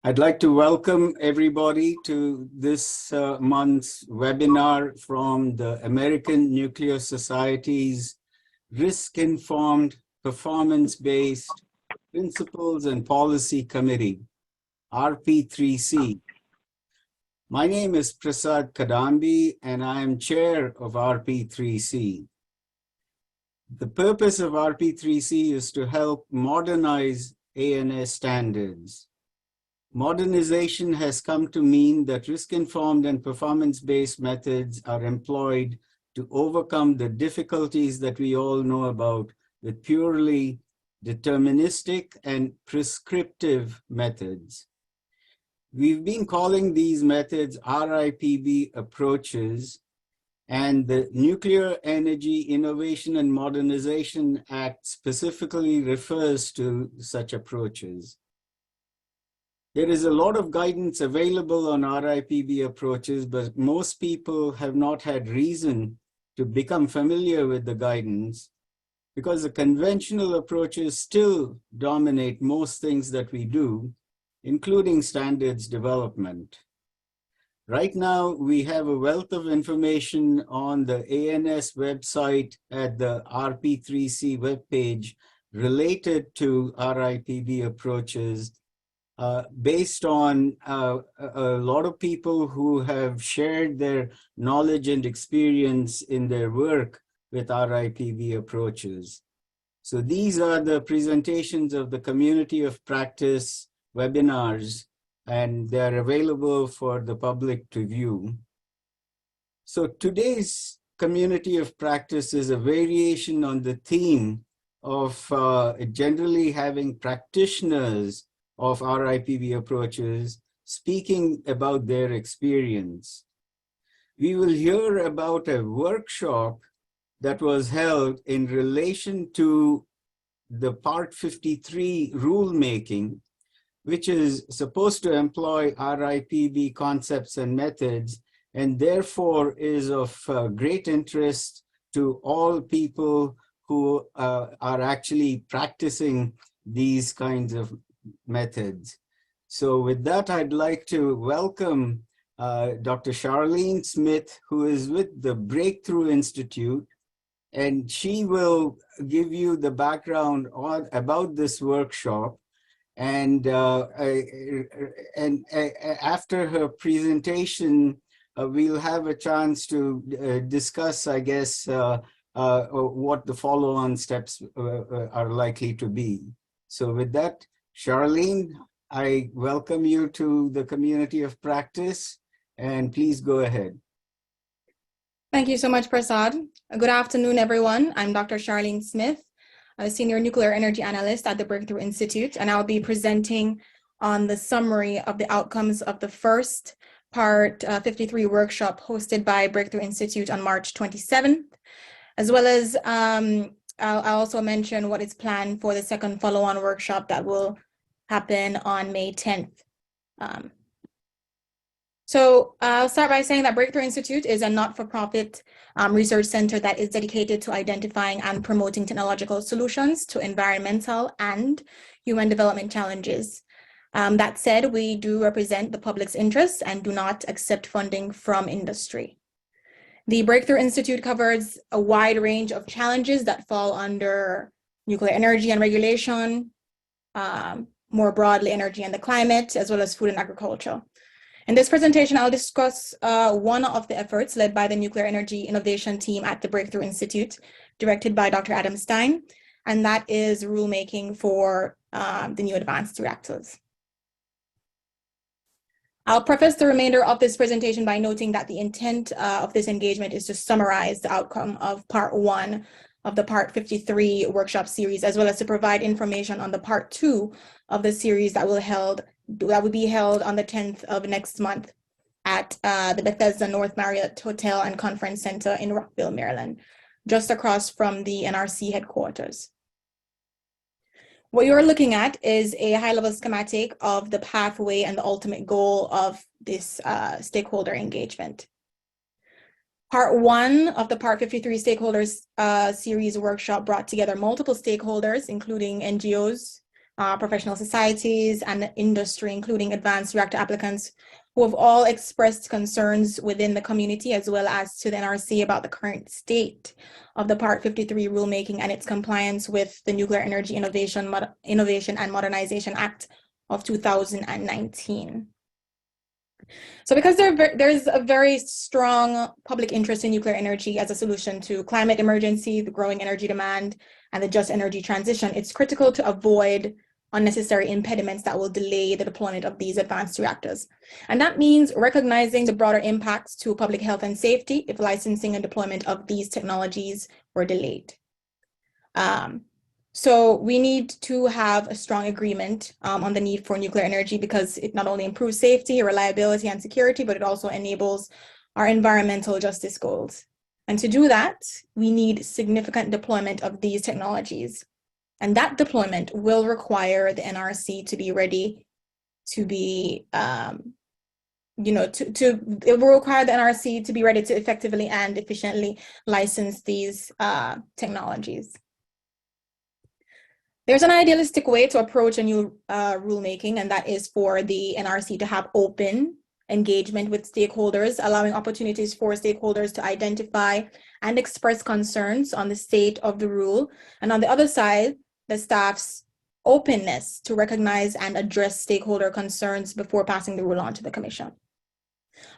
I'd like to welcome everybody to this month's webinar from the American Nuclear Society's Risk-Informed, Performance-Based Principles and Policy Committee, RP3C. My name is Prasad Kadambi, and I am chair of RP3C. The purpose of RP3C is to help modernize ANS standards. Modernization has come to mean that risk-informed and performance-based methods are employed to overcome the difficulties that we all know about with purely deterministic and prescriptive methods. We've been calling these methods RIPB approaches, and the Nuclear Energy Innovation and Modernization Act specifically refers to such approaches. There is a lot of guidance available on RIPB approaches, but most people have not had reason to become familiar with the guidance because the conventional approaches still dominate most things that we do, including standards development. Right now, we have a wealth of information on the ANS website at the RP3C webpage related to RIPB approaches, based on a lot of people who have shared their knowledge and experience in their work with RIPB approaches. So these are the presentations of the community of practice webinars, and they're available for the public to view. So today's community of practice is a variation on the theme of generally having practitioners of RIPB approaches speaking about their experience. We will hear about a workshop that was held in relation to the Part 53 rulemaking, which is supposed to employ RIPB concepts and methods, and therefore is of great interest to all people who are actually practicing these kinds of methods. So with that, I'd like to welcome Dr. Charlyne Smith, who is with the Breakthrough Institute, and she will give you the background about this workshop. And after her presentation, we'll have a chance to discuss, I guess, what the follow-on steps are likely to be. So with that, Charlyne, I welcome you to the community of practice, and please go ahead. Thank you so much, Prasad. Good afternoon, everyone. I'm Dr. Charlyne Smith, a senior nuclear energy analyst at the Breakthrough Institute, and I'll be presenting on the summary of the outcomes of the first Part 53 workshop hosted by Breakthrough Institute on March 27th, as well as I'll also mention what is planned for the second follow-on workshop that will happen on May 10th. So I'll start by saying that Breakthrough Institute is a not-for-profit research center that is dedicated to identifying and promoting technological solutions to environmental and human development challenges. That said, we do represent the public's interests and do not accept funding from industry. The Breakthrough Institute covers a wide range of challenges that fall under nuclear energy and regulation, more broadly energy and the climate, as well as food and agriculture. In this presentation, I'll discuss one of the efforts led by the Nuclear Energy Innovation Team at the Breakthrough Institute, directed by Dr. Adam Stein, and that is rulemaking for the new advanced reactors. I'll preface the remainder of this presentation by noting that the intent of this engagement is to summarize the outcome of Part 1 of the Part 53 workshop series, as well as to provide information on the Part 2 of the series that will be held on the 10th of next month at the Bethesda North Marriott Hotel and Conference Center in Rockville, Maryland, just across from the NRC headquarters. What you're looking at is a high-level schematic of the pathway and the ultimate goal of this stakeholder engagement. Part 1 of the Part 53 Stakeholders series workshop brought together multiple stakeholders, including NGOs, professional societies, and the industry, including advanced reactor applicants, who have all expressed concerns within the community as well as to the NRC about the current state of the Part 53 rulemaking and its compliance with the Nuclear Energy Innovation and Modernization Act of 2019. So because there's a very strong public interest in nuclear energy as a solution to climate emergency, the growing energy demand, and the just energy transition, it's critical to avoid unnecessary impediments that will delay the deployment of these advanced reactors. And that means recognizing the broader impacts to public health and safety if licensing and deployment of these technologies were delayed. So we need to have a strong agreement on the need for nuclear energy because it not only improves safety, reliability, and security, but it also enables our environmental justice goals. And to do that, we need significant deployment of these technologies. And that deployment will require the NRC to be ready to be, it will require the NRC to be ready to effectively and efficiently license these technologies. There's an idealistic way to approach a new rulemaking, and that is for the NRC to have open engagement with stakeholders, allowing opportunities for stakeholders to identify and express concerns on the state of the rule. And on the other side, the staff's openness to recognize and address stakeholder concerns before passing the rule on to the commission.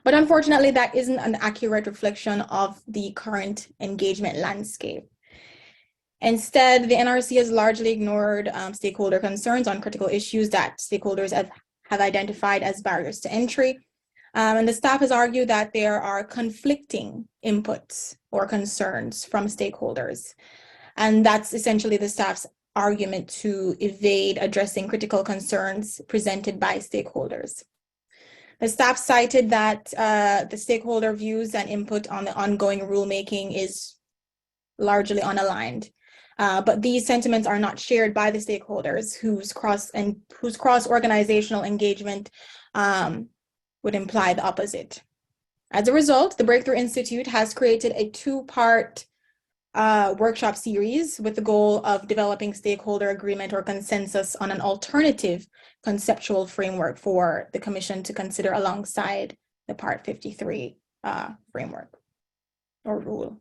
But unfortunately, that isn't an accurate reflection of the current engagement landscape. Instead, the NRC has largely ignored stakeholder concerns on critical issues that stakeholders have identified as barriers to entry. And the staff has argued that there are conflicting inputs or concerns from stakeholders. And that's essentially the staff's argument to evade addressing critical concerns presented by stakeholders. The staff cited that the stakeholder views and input on the ongoing rulemaking is largely unaligned. But these sentiments are not shared by the stakeholders whose cross-organizational engagement would imply the opposite. As a result, the Breakthrough Institute has created a two-part workshop series with the goal of developing stakeholder agreement or consensus on an alternative conceptual framework for the Commission to consider alongside the Part 53 framework or rule.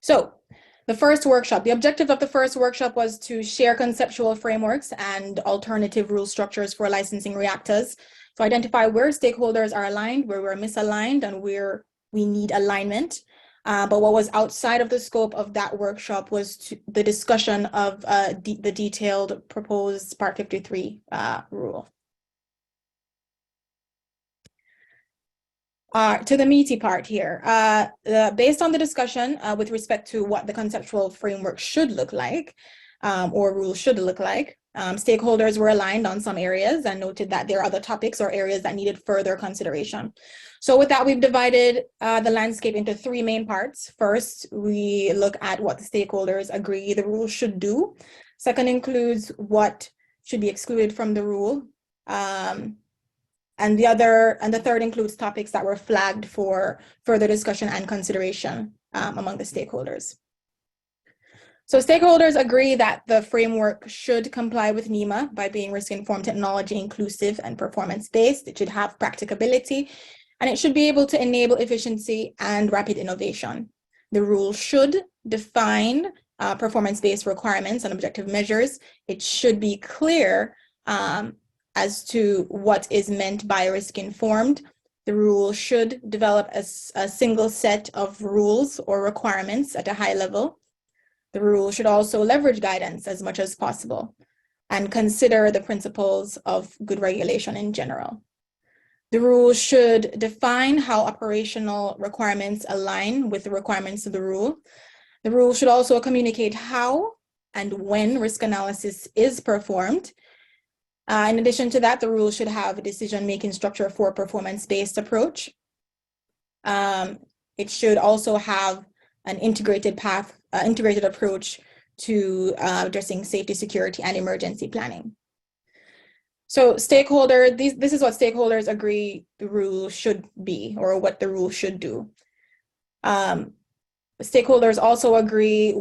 So the objective of the first workshop was to share conceptual frameworks and alternative rule structures for licensing reactors, to identify where stakeholders are aligned, where we're misaligned, and where we need alignment. But what was outside of the scope of that workshop was the discussion of the detailed proposed Part 53 rule. To the meaty part here, based on the discussion with respect to what the conceptual framework should look like, or rule should look like, stakeholders were aligned on some areas and noted that there are other topics or areas that needed further consideration. So with that, we've divided the landscape into three main parts. First, we look at what the stakeholders agree the rule should do. Second includes what should be excluded from the rule. And the third includes topics that were flagged for further discussion and consideration among the stakeholders. So stakeholders agree that the framework should comply with NEMA by being risk-informed technology inclusive and performance-based. It should have practicability, and it should be able to enable efficiency and rapid innovation. The rule should define performance-based requirements and objective measures. It should be clear as to what is meant by risk-informed. The rule should develop a single set of rules or requirements at a high level. The rule should also leverage guidance as much as possible and consider the principles of good regulation in general. The rule should define how operational requirements align with the requirements of the rule. The rule should also communicate how and when risk analysis is performed. In addition to that, the rule should have a decision-making structure for a performance-based approach. It should also have an integrated approach to addressing safety, security, and emergency planning. So this is what stakeholders agree the rule should be, or what the rule should do. stakeholders also agree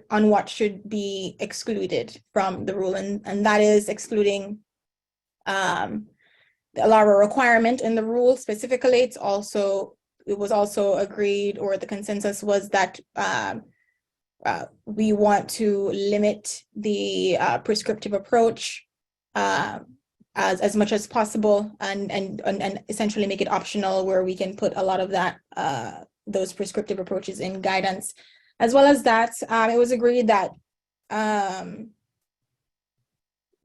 on what should be excluded from the rule, and that is excluding a LARA requirement in the rule specifically. It was also agreed, or the consensus was that we want to limit the prescriptive approach as much as possible, and essentially make it optional, where we can put a lot of that those prescriptive approaches in guidance. As well as that, it was agreed that the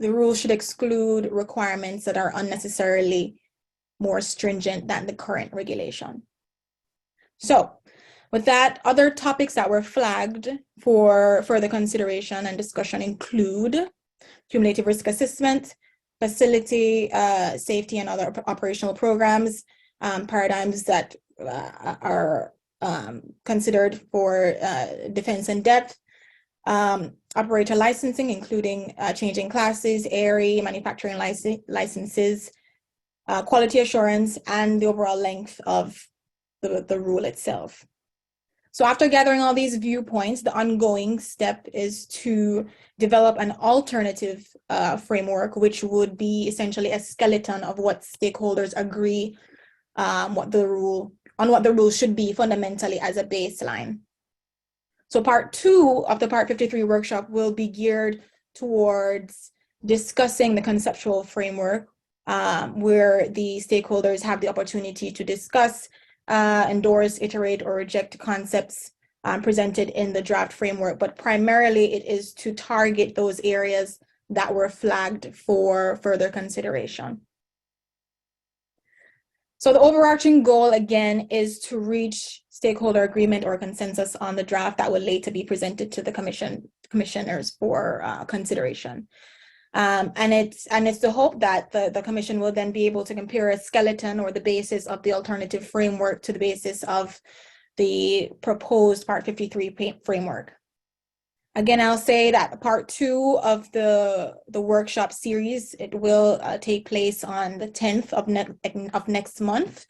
rule should exclude requirements that are unnecessarily more stringent than the current regulation. So with that, other topics that were flagged for further consideration and discussion include cumulative risk assessment, facility safety and other operational programs, paradigms that are considered for defense in depth, operator licensing, including changing classes, ARE, manufacturing licenses, quality assurance, and the overall length of the rule itself. So after gathering all these viewpoints, the ongoing step is to develop an alternative framework, which would be essentially a skeleton of what stakeholders agree what the rule should be fundamentally as a baseline. So part 2 of the Part 53 workshop will be geared towards discussing the conceptual framework, where the stakeholders have the opportunity to discuss, endorse, iterate, or reject concepts presented in the draft framework, but primarily it is to target those areas that were flagged for further consideration. So the overarching goal, again, is to reach stakeholder agreement or consensus on the draft that will later be presented to the commissioners for consideration. And it's the hope that the commission will then be able to compare a skeleton or the basis of the alternative framework to the basis of the proposed Part 53 framework. Again, I'll say that part 2 of the workshop series, it will take place on the 10th of next month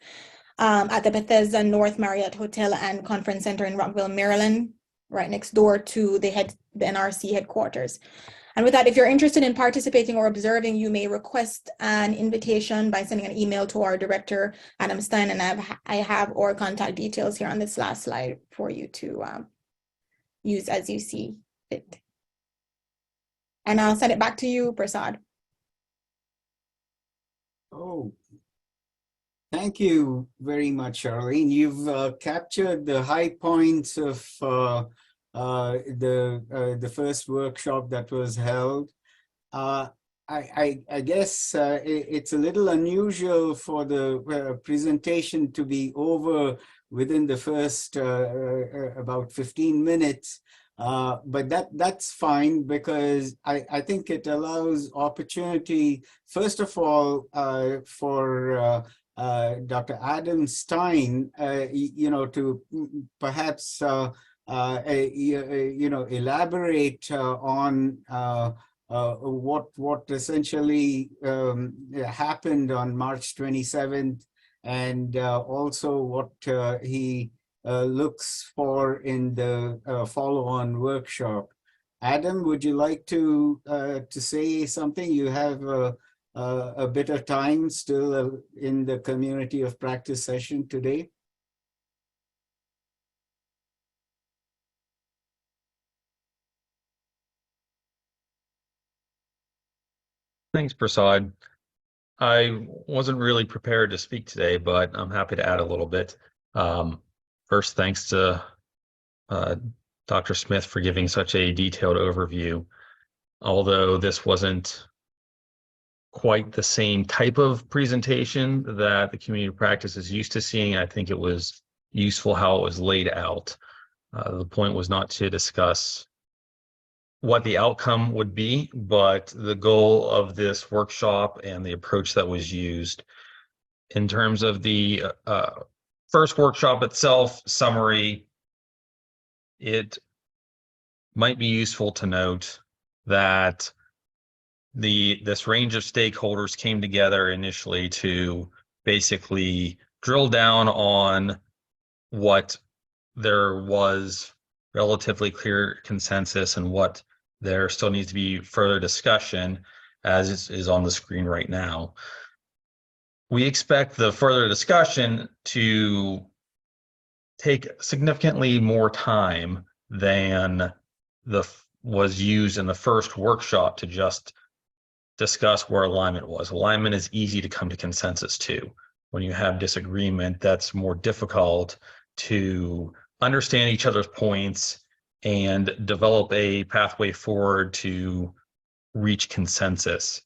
at the Bethesda North Marriott Hotel and Conference Center in Rockville, Maryland, right next door to the NRC headquarters. And with that, if you're interested in participating or observing, you may request an invitation by sending an email to our director, Adam Stein, and I have our contact details here on this last slide for you to use as you see fit. And I'll send it back to you, Prasad. Oh, thank you very much, Charlyne. You've captured the high points of the first workshop that was held. I guess it's a little unusual for the presentation to be over within the first about 15 minutes, but that's fine, because I think it allows opportunity, first of all, for Dr. Adam Stein, to perhaps elaborate on what essentially happened on March 27th, and also what he looks for in the follow-on workshop. Adam, would you like to say something? You have a bit of time still in the community of practice session today. Thanks, Prasad. I wasn't really prepared to speak today, but I'm happy to add a little bit. First, thanks to Dr. Smith for giving such a detailed overview. Although this wasn't quite the same type of presentation that the community practice is used to seeing, I think it was useful how it was laid out. The point was not to discuss what the outcome would be, but the goal of this workshop and the approach that was used. In terms of the first workshop itself, summary, it might be useful to note that this range of stakeholders came together initially to basically drill down on what there was relatively clear consensus and what there still needs to be further discussion, as is on the screen right now. We expect the further discussion to take significantly more time than was used in the first workshop to just discuss where alignment was. Alignment is easy to come to consensus to. When you have disagreement, that's more difficult to understand each other's points and develop a pathway forward to reach consensus.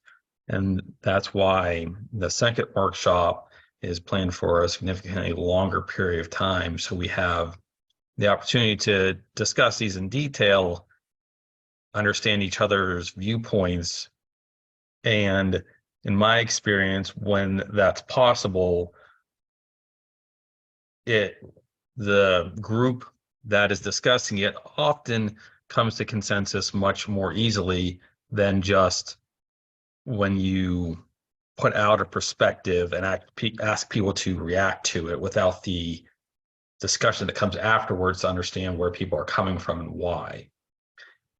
And that's why the second workshop is planned for a significantly longer period of time. So we have the opportunity to discuss these in detail, understand each other's viewpoints. And in my experience, when that's possible, the group that is discussing it often comes to consensus much more easily than just when you put out a perspective and ask people to react to it without the discussion that comes afterwards to understand where people are coming from and why.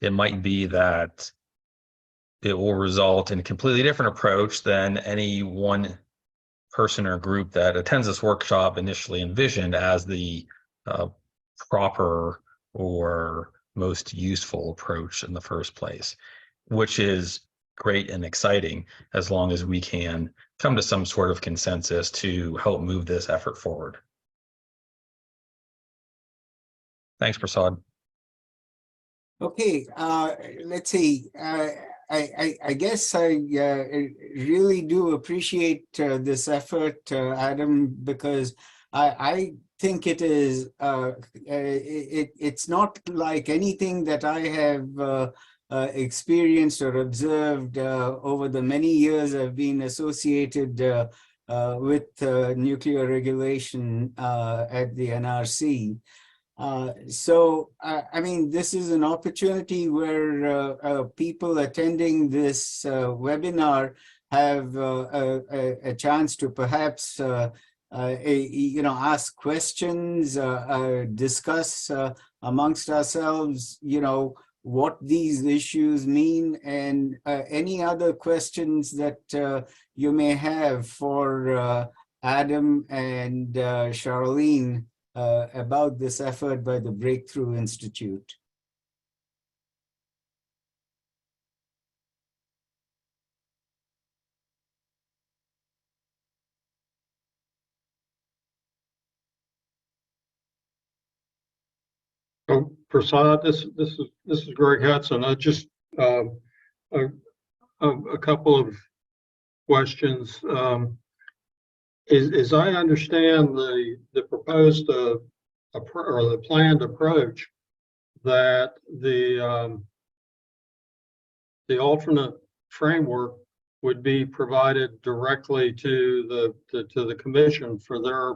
It might be that it will result in a completely different approach than any one person or group that attends this workshop initially envisioned as the proper or most useful approach in the first place, which is great and exciting as long as we can come to some sort of consensus to help move this effort forward. Thanks, Prasad. Okay, let's see. I guess I really do appreciate this effort, Adam, because I think it is it's not like anything that I have experienced or observed over the many years I've been associated with nuclear regulation at the NRC. So, I mean, this is an opportunity where people attending this webinar have a chance to perhaps, ask questions, discuss amongst ourselves, what these issues mean, and any other questions that you may have for Adam and Charlyne about this effort by the Breakthrough Institute. Prasad, this is Greg Hudson. I just a couple of questions. As I understand the proposed or the planned approach, that the alternate framework would be provided directly to the commission for their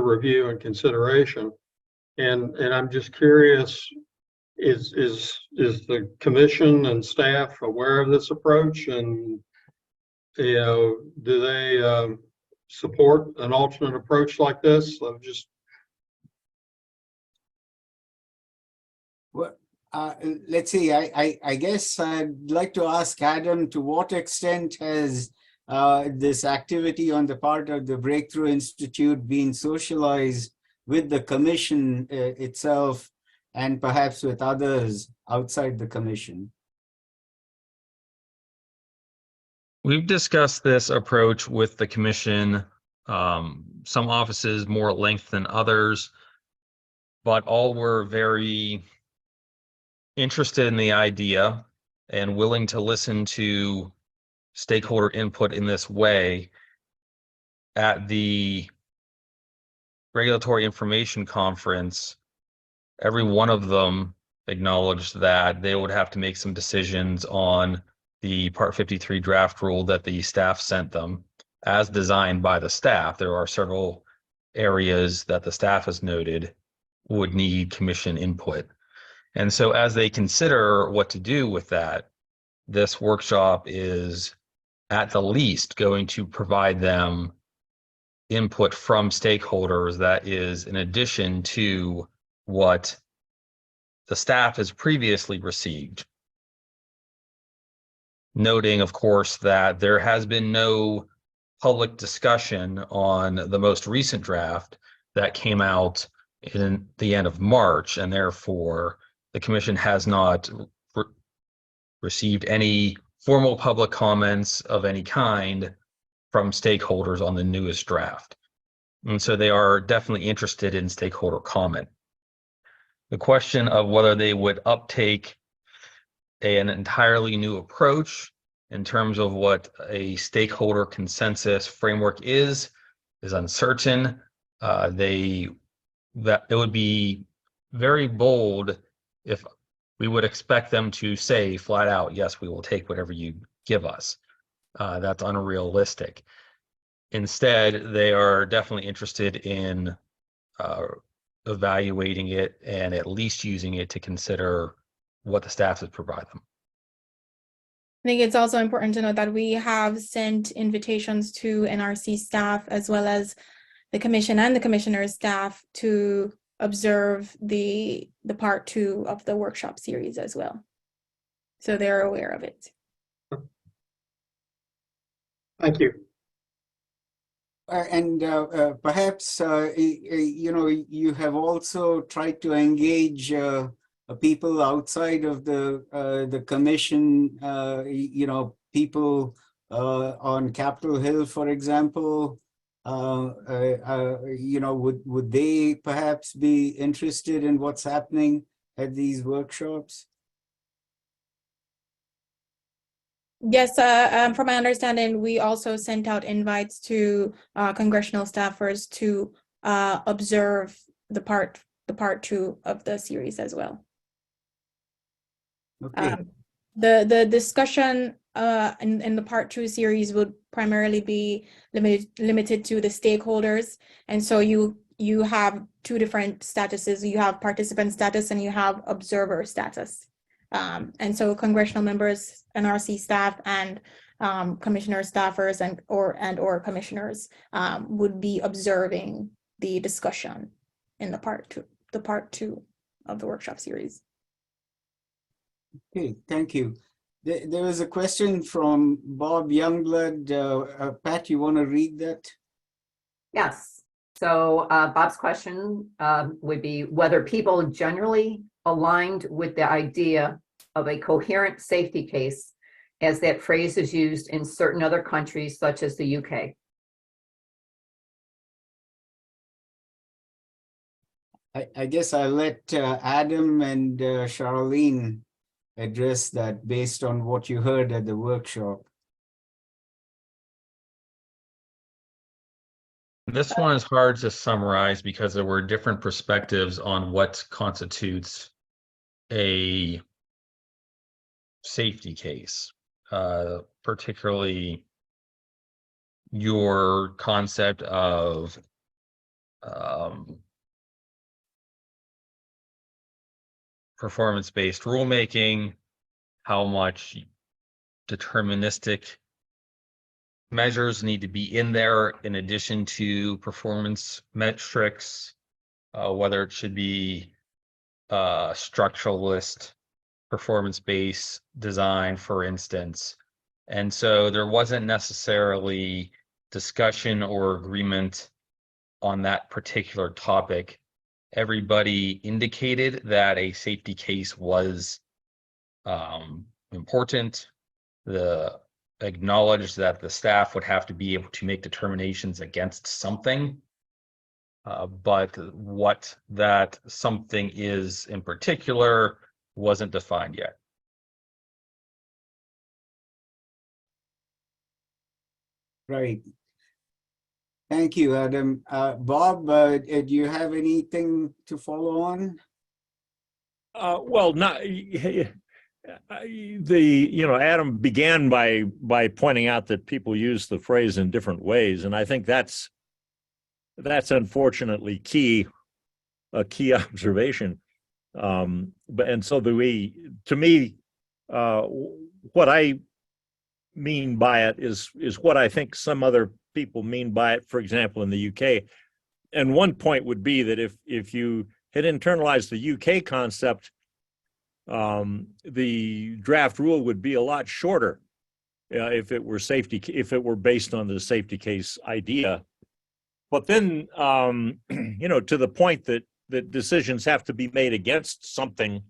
review and consideration. And I'm just curious, is the commission and staff aware of this approach, and do they support an alternate approach like this? Well, let's see. I guess I'd like to ask Adam, to what extent has this activity on the part of the Breakthrough Institute been socialized with the commission itself, and perhaps with others outside the commission? We've discussed this approach with the commission, some offices more at length than others, but all were very interested in the idea and willing to listen to stakeholder input in this way. At the Regulatory Information Conference, every one of them acknowledged that they would have to make some decisions on the Part 53 draft rule that the staff sent them as designed by the staff. There are several areas that the staff has noted would need commission input. And so as they consider what to do with that, this workshop is at the least going to provide them input from stakeholders that is in addition to what the staff has previously received. Noting, of course, that there has been no public discussion on the most recent draft that came out in the end of March, and therefore the commission has not received any formal public comments of any kind from stakeholders on the newest draft. And so they are definitely interested in stakeholder comment. The question of whether they would uptake an entirely new approach in terms of what a stakeholder consensus framework is uncertain. That it would be very bold if we would expect them to say flat out, yes, we will take whatever you give us. That's unrealistic. Instead, they are definitely interested in evaluating it and at least using it to consider what the staff would provide them. I think it's also important to note that we have sent invitations to NRC staff as well as the commission and the commissioner's staff to observe the part 2 of the workshop series as well. So they're aware of it. Thank you. And perhaps, you have also tried to engage people outside of the commission, people on Capitol Hill, for example. Would they perhaps be interested in what's happening at these workshops? Yes, from my understanding, we also sent out invites to congressional staffers to observe the part 2 of the series as well. Okay. The discussion in the part 2 series would primarily be limited to the stakeholders, and so you have 2 different statuses. You have participant status and you have observer status. And so congressional members, NRC staff, and commissioner staffers and or commissioners would be observing the discussion in the part 2 of the workshop series. Okay, thank you. There was a question from Bob Youngblood. Pat, you want to read that? Yes. So Bob's question would be whether people generally aligned with the idea of a coherent safety case, as that phrase is used in certain other countries, such as the UK. I guess I'll let Adam and Charlyne address that based on what you heard at the workshop. This one is hard to summarize because there were different perspectives on what constitutes a safety case, particularly your concept of performance-based rulemaking, how much deterministic measures need to be in there in addition to performance metrics, whether it should be structuralist performance-based design, for instance. And so there wasn't necessarily discussion or agreement on that particular topic. Everybody indicated that a safety case was important. Acknowledged that the staff would have to be able to make determinations against something. But what that something is in particular wasn't defined yet. Right. Thank you, Adam. Bob, do you have anything to follow on? Well, not Adam began by pointing out that people use the phrase in different ways, and I think that's unfortunately a key observation. And so to me, what I mean by it is what I think some other people mean by it, for example, in the UK. And one point would be that if you had internalized the UK concept, the draft rule would be a lot shorter if it were based on the safety case idea. But then, to the point that decisions have to be made against something,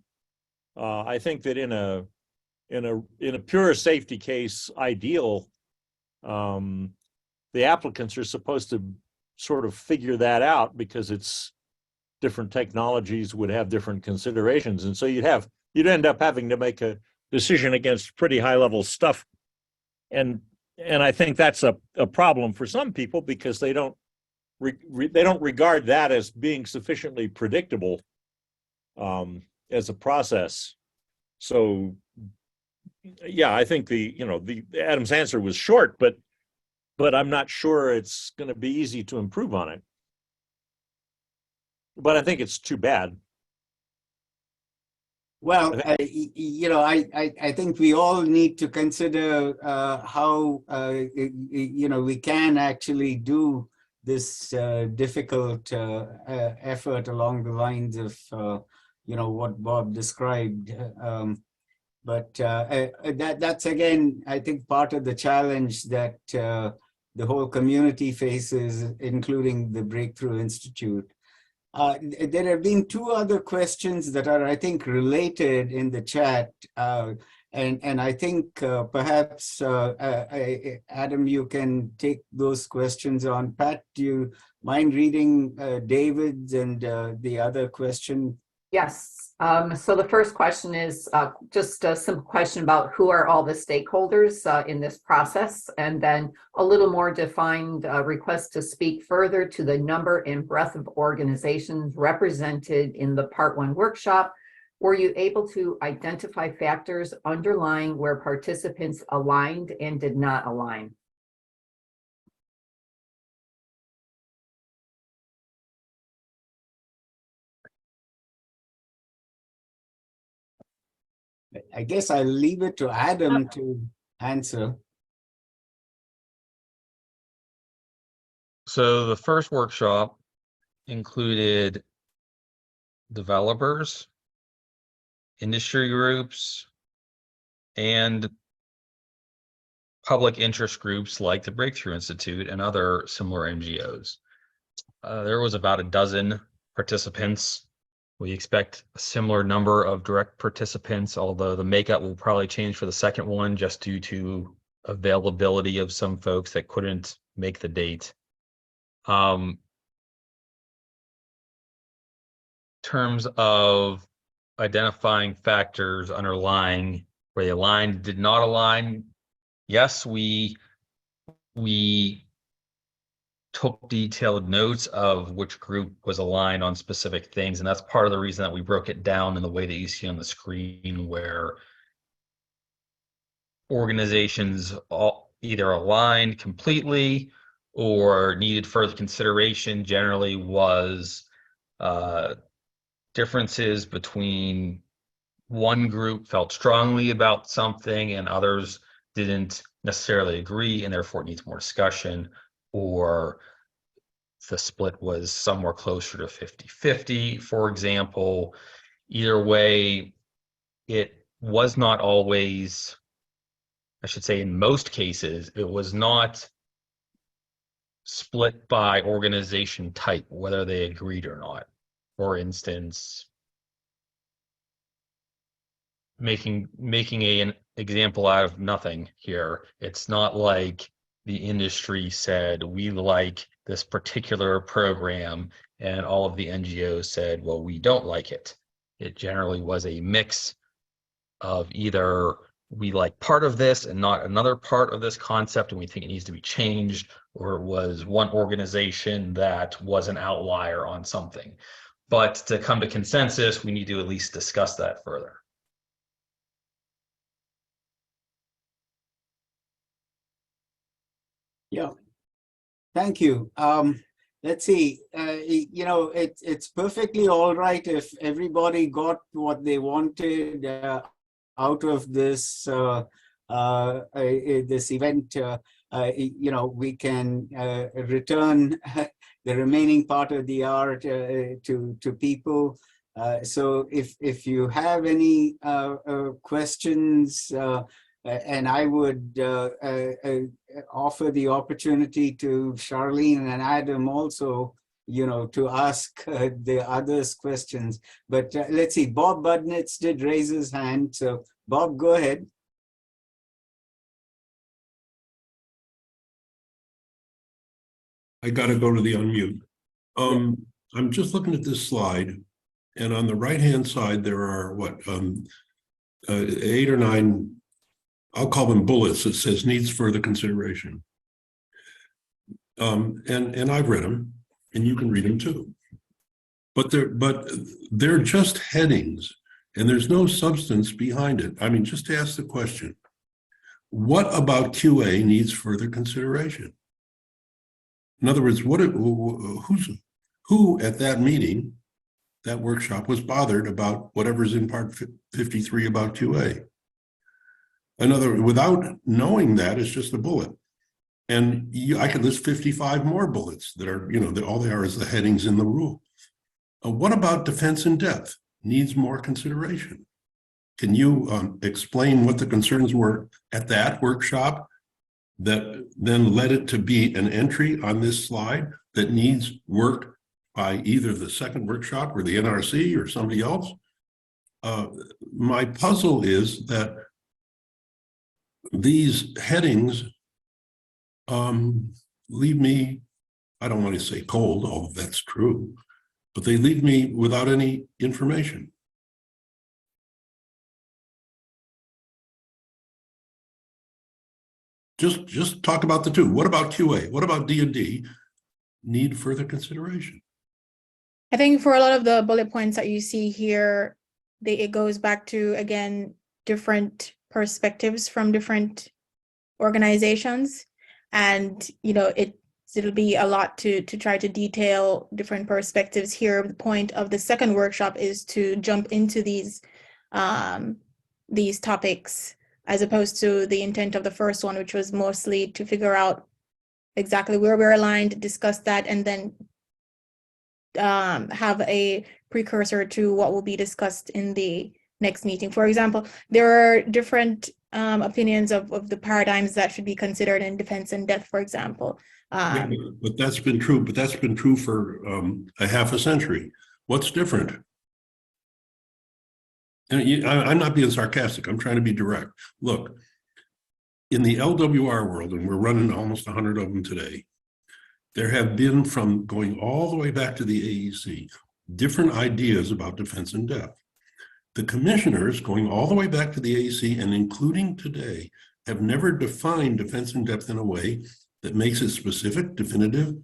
I think that in a pure safety case ideal, the applicants are supposed to sort of figure that out, because it's different technologies would have different considerations, and so you'd end up having to make a decision against pretty high level stuff, and I think that's a problem for some people, because they don't regard that as being sufficiently predictable as a process. So yeah, I think the Adam's answer was short, but I'm not sure it's going to be easy to improve on it. But I think it's too bad. Well, I think we all need to consider how we can actually do this difficult effort along the lines of what Bob described. But that's again, I think, part of the challenge that the whole community faces, including the Breakthrough Institute. There have been two other questions that are, I think, related in the chat. And I think perhaps, Adam, you can take those questions on. Pat, do you mind reading David's and the other question? Yes. So the first question is just a simple question about who are all the stakeholders in this process, and then a little more defined request to speak further to the number and breadth of organizations represented in the Part 1 workshop. Were you able to identify factors underlying where participants aligned and did not align? I guess I'll leave it to Adam to answer. So the first workshop included developers, industry groups, and public interest groups like the Breakthrough Institute and other similar NGOs. There was about a dozen participants. We expect a similar number of direct participants, although the makeup will probably change for the second one just due to availability of some folks that couldn't make the date. In terms of identifying factors underlying where they aligned, did not align, yes, we took detailed notes of which group was aligned on specific things, and that's part of the reason that we broke it down in the way that you see on the screen, where organizations all either aligned completely or needed further consideration. Generally was differences between one group felt strongly about something and others didn't necessarily agree, and therefore it needs more discussion, or the split was somewhere closer to 50-50, for example. Either way, it was not always, I should say in most cases, it was not split by organization type, whether they agreed or not. For instance, making an example out of nothing here, it's not like the industry said, we like this particular program, and all of the NGOs said, well, we don't like it. It generally was a mix of either we like part of this and not another part of this concept, and we think it needs to be changed, or it was one organization that was an outlier on something. But to come to consensus, we need to at least discuss that further. Yeah, thank you. Let's see, it's perfectly all right if everybody got what they wanted out of this this event, we can return the remaining part of the hour to people. So if you have any questions, and I would offer the opportunity to Charlyne and Adam also, to ask the others questions. But let's see, Bob Budnitz did raise his hand. So Bob, go ahead. I got to go to the unmute. I'm just looking at this slide, and on the right-hand side, there are 8 or 9, I'll call them bullets. It says needs further consideration. And I've read them, and you can read them too. But they're just headings, and there's no substance behind it. I mean, just to ask the question, what about QA needs further consideration? In other words, who at that meeting, that workshop, was bothered about whatever's in part 53 about QA? Without knowing that, it's just a bullet. And I could list 55 more bullets that are, all they are is the headings in the rule. What about defense in depth? Needs more consideration. Can you explain what the concerns were at that workshop that then led it to be an entry on this slide that needs work by either the second workshop or the NRC or somebody else? My puzzle is that these headings leave me, I don't want to say cold, although that's true, but they leave me without any information. Just talk about the two. What about QA? What about D&D? Need further consideration. I think for a lot of the bullet points that you see here, it goes back to, again, different perspectives from different organizations. And, it'll be a lot to try to detail different perspectives here. The point of the second workshop is to jump into these topics, as opposed to the intent of the first one, which was mostly to figure out exactly where we're aligned, discuss that, and then have a precursor to what will be discussed in the next meeting. For example, there are different opinions of the paradigms that should be considered in defense in depth, for example. But that's been true. But that's been true for a half a century. What's different? And I'm not being sarcastic. I'm trying to be direct. Look, in the LWR world, and we're running almost 100 of them today, there have been, from going all the way back to the AEC, different ideas about defense in depth. The commissioners, going all the way back to the AEC and including today, have never defined defense in depth in a way that makes it specific, definitive,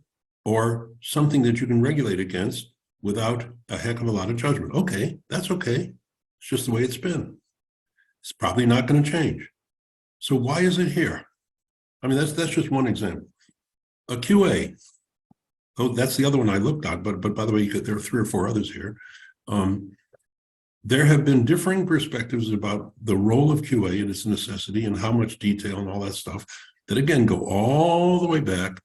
or something that you can regulate against without a heck of a lot of judgment. Okay, that's okay. It's just the way it's been. It's probably not going to change. So why is it here? I mean, that's just one example. A QA. Oh, that's the other one I looked at, but by the way, there are 3 or 4 others here. There have been differing perspectives about the role of QA and its necessity and how much detail and all that stuff that, again, go all the way back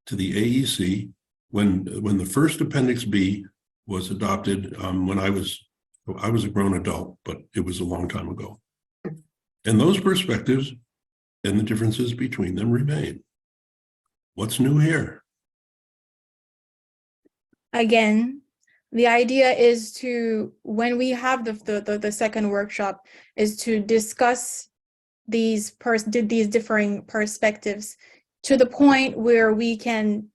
to the AEC when the first Appendix B was adopted when I was a grown adult, but it was a long time ago. And those perspectives and the differences between them remain. What's new here? Again, the idea is to, when we have the second workshop, is to discuss these differing perspectives to the point where we can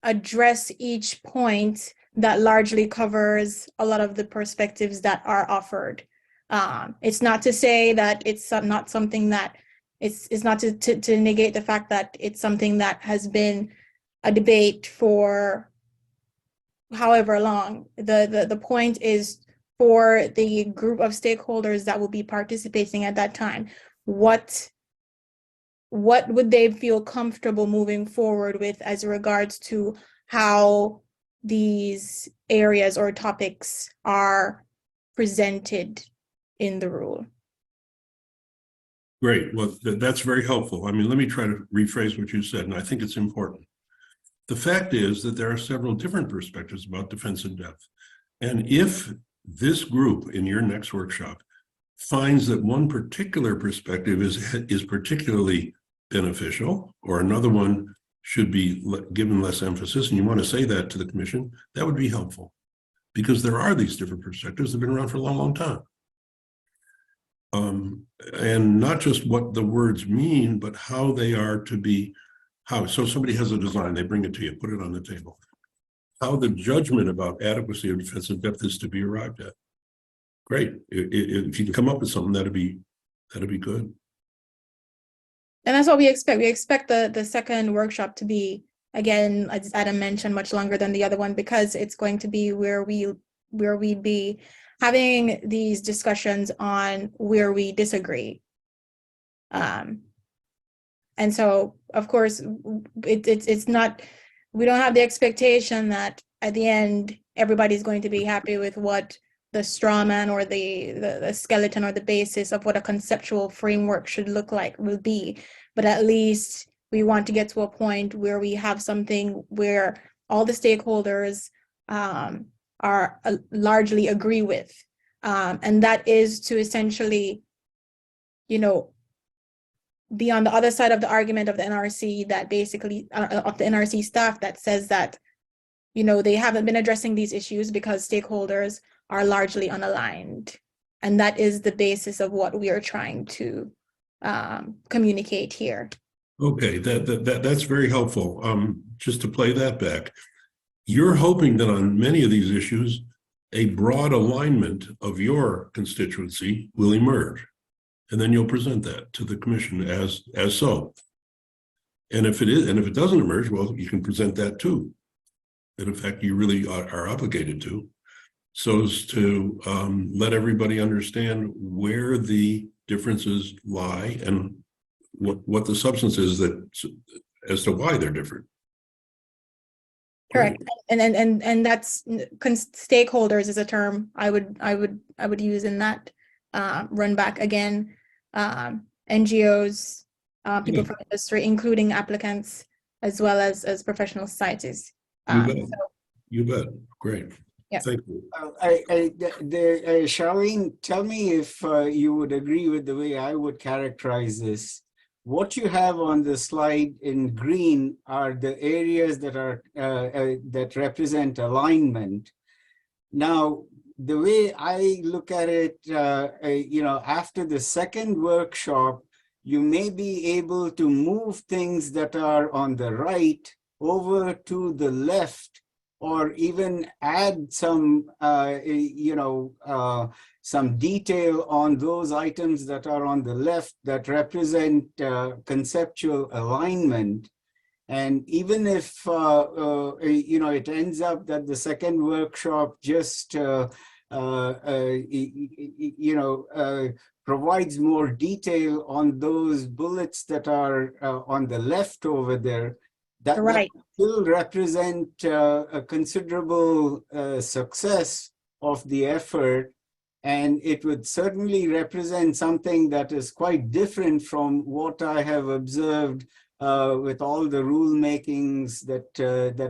address each point that largely covers a lot of the perspectives that are offered. It's not to say that it's not something that it's not to negate the fact that it's something that has been a debate for however long. The point is, for the group of stakeholders that will be participating at that time, what would they feel comfortable moving forward with as regards to how these areas or topics are presented in the rule? Great. Well, that's very helpful. I mean, let me try to rephrase what you said, and I think it's important. The fact is that there are several different perspectives about defense in depth. And if this group in your next workshop finds that one particular perspective is particularly beneficial, or another one should be given less emphasis, and you want to say that to the commission, that would be helpful. Because there are these different perspectives that have been around for a long, long time. And not just what the words mean, but how they are to be, so somebody has a design, they bring it to you, put it on the table. How the judgment about adequacy of defense in depth is to be arrived at. Great. If you can come up with something, that'd be good. And that's what we expect. We expect the second workshop to be, again, as Adam mentioned, much longer than the other one, because it's going to be where we'd be having these discussions on where we disagree. And so, of course, it's not, we don't have the expectation that at the end, everybody's going to be happy with what the straw man or the skeleton or the basis of what a conceptual framework should look like will be. But at least we want to get to a point where we have something where all the stakeholders are largely agree with. And that is to essentially, be on the other side of the argument of the NRC, that basically of the NRC staff that says that, they haven't been addressing these issues because stakeholders are largely unaligned. And that is the basis of what we are trying to communicate here. Okay, that's very helpful. Just to play that back, you're hoping that on many of these issues, a broad alignment of your constituency will emerge. And then you'll present that to the commission as so. And if it doesn't emerge, well, you can present that too. And in fact, you really are obligated to, so as to let everybody understand where the differences lie and what the substance is that as to why they're different. Correct. And that's stakeholders is a term I would use in that run back again. NGOs, people from industry, including applicants, as well as professional societies. You bet. Great. Yeah. Thank you. Charlyne, tell me if you would agree with the way I would characterize this. What you have on the slide in green are the areas that are that represent alignment. Now, the way I look at it, after the second workshop, you may be able to move things that are on the right over to the left, or even add some, some detail on those items that are on the left that represent conceptual alignment. And even if, it ends up that the second workshop just, provides more detail on those bullets that are on the left over there, that will represent a considerable success of the effort. And it would certainly represent something that is quite different from what I have observed with all the rule makings that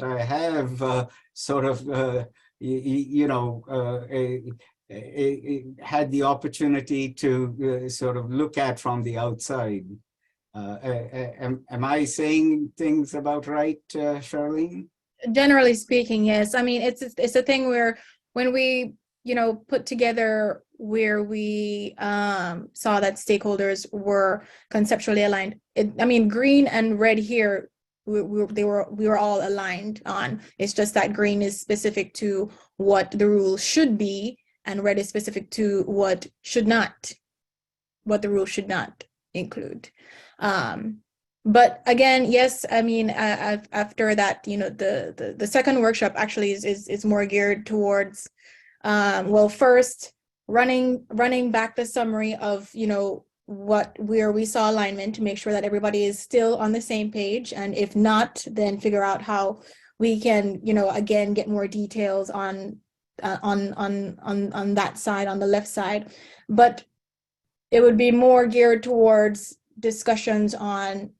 I have had the opportunity to sort of look at from the outside. Am I saying things about right, Charlyne? Generally speaking, yes. I mean, it's a thing where when we put together where we saw that stakeholders were conceptually aligned. Green and red here, we were all aligned on. It's just that green is specific to what the rule should be, and red is specific to what the rule should not include. But again, yes, after that, the second workshop actually is more geared towards, first running back the summary of, where we saw alignment to make sure that everybody is still on the same page. And if not, then figure out how we can, again, get more details on that side, on the left side. But it would be more geared towards discussions on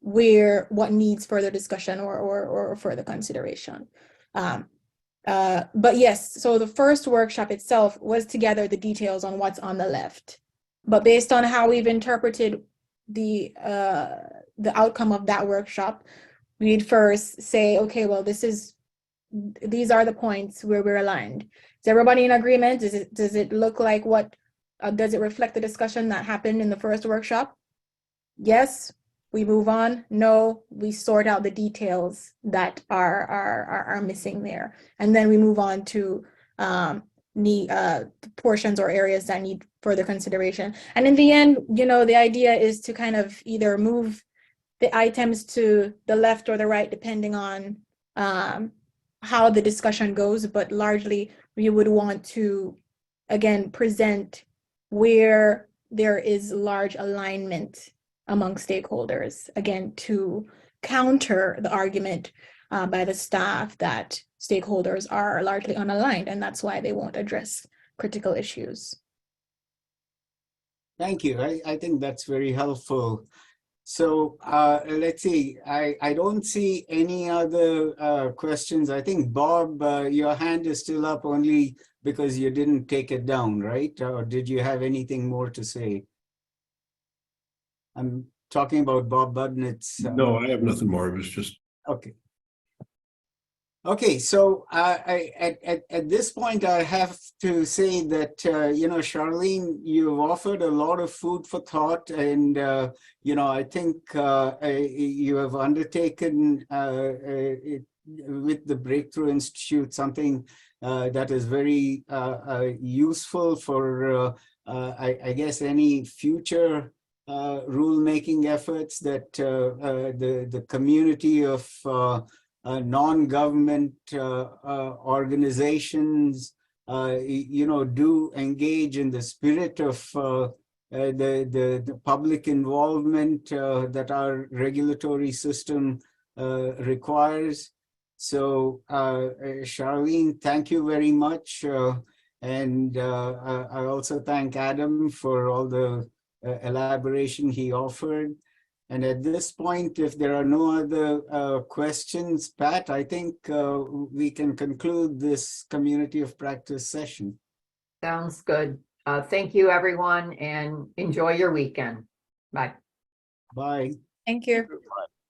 what needs further discussion or further consideration. But yes, so the first workshop itself was to gather the details on what's on the left. But based on how we've interpreted the outcome of that workshop, we'd first say, okay, well, these are the points where we're aligned. Is everybody in agreement? Does it look like does it reflect the discussion that happened in the first workshop? Yes, we move on. No, we sort out the details that are missing there. And then we move on to portions or areas that need further consideration. And in the end, the idea is to kind of either move the items to the left or the right, depending on how the discussion goes. But largely, we would want to, again, present where there is large alignment among stakeholders, again, to counter the argument by the staff that stakeholders are largely unaligned, and that's why they won't address critical issues. Thank you. I think that's very helpful. So let's see, I don't see any other questions. I think, Bob, your hand is still up only because you didn't take it down, right? Or did you have anything more to say? I'm talking about Bob Budnitz's. No, I have nothing more. It was just. Okay. Okay, so at this point, I have to say that, Charlyne, you've offered a lot of food for thought, and, I think you have undertaken with the Breakthrough Institute something that is very useful for, I guess, any future rulemaking efforts that the community of non-government organizations, do engage in the spirit of the public involvement that our regulatory system requires. So, Charlyne, thank you very much. And I also thank Adam for all the elaboration he offered. And at this point, if there are no other questions, Pat, I think we can conclude this community of practice session. Sounds good. Thank you, everyone, and enjoy your weekend. Bye. Bye. Thank you. Bye.